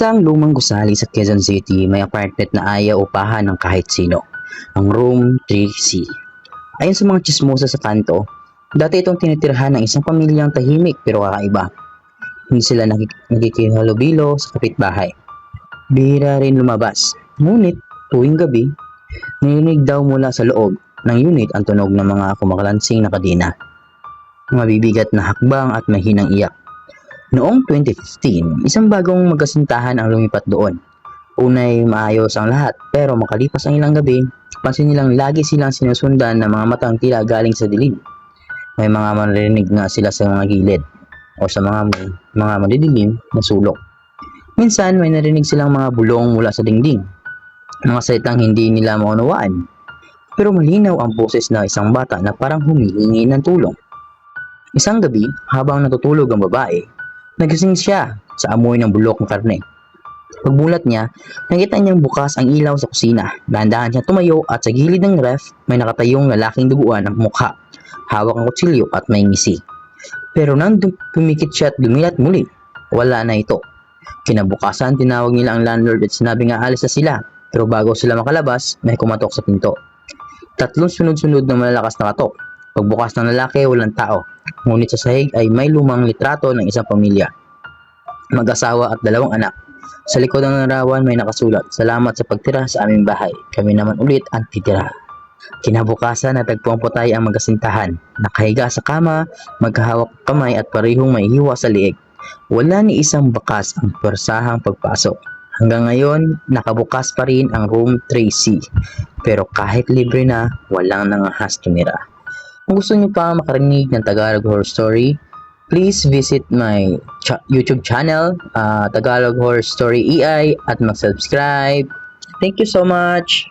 Sa lumang gusali sa Quezon City, may apartment na ayaw upahan ng kahit sino, ang Room 3C. Ayon sa mga chismosa sa kanto, dati itong tinitirhan ng isang pamilyang tahimik pero kakaiba. Hindi sila nakikihalubilo sa kapitbahay. Bihira rin lumabas, ngunit tuwing gabi, narinig daw mula sa loob ng unit ang tunog ng mga kumakalansing na kadena, mabibigat na hakbang at mahinang iyak. Noong 2015, isang bagong magkasintahan ang lumipat doon. Unay maayos ang lahat, pero makalipas ang ilang gabi, pansin nilang lagi silang sinusundan ng mga matang tila galing sa dilim. May mga maririnig nga sila sa mga gilid o sa mga madidilim na sulok. Minsan may narinig silang mga bulong mula sa dingding, mga salitang hindi nila maunawaan. Pero malinaw ang boses ng isang bata na parang humihingi ng tulong. Isang gabi, habang natutulog ang babae, nagising siya sa amoy ng bulok ng karne. Pagmulat niya, nakita niyang bukas ang ilaw sa kusina. Dahan-dahan siya tumayo at sa gilid ng ref may nakatayong lalaking duguan ang mukha, hawak ang kutsilyo at may ngisi. Pero nang pumikit siya at dumilat muli, wala na ito. Kinabukasan, tinawag nila ang landlord at sinabi nga alis na sila. Pero bago sila makalabas, may kumatok sa pinto. 3 sunod-sunod na malalakas na katok. Pagbukas ng lalaki, walang tao. Ngunit sa sahig ay may lumang litrato ng isang pamilya, mag-asawa at 2 anak. Sa likod ng larawan may nakasulat, "Salamat sa pagtira sa aming bahay. Kami naman ulit ang titira." Kinabukasan, natagpuan po tayo ang magkasintahan. Nakahiga sa kama, magkahawak kamay at parehong may hiwa sa liig. Wala ni isang bakas ang persahang pagpasok. Hanggang ngayon, nakabukas pa rin ang Room 3C. Pero kahit libre na, walang nangahas tumira. Kung gusto niyo pa makarinig ng Tagalog Horror Story, please visit my YouTube channel, Tagalog Horror Story EI, at mag-subscribe. Thank you so much!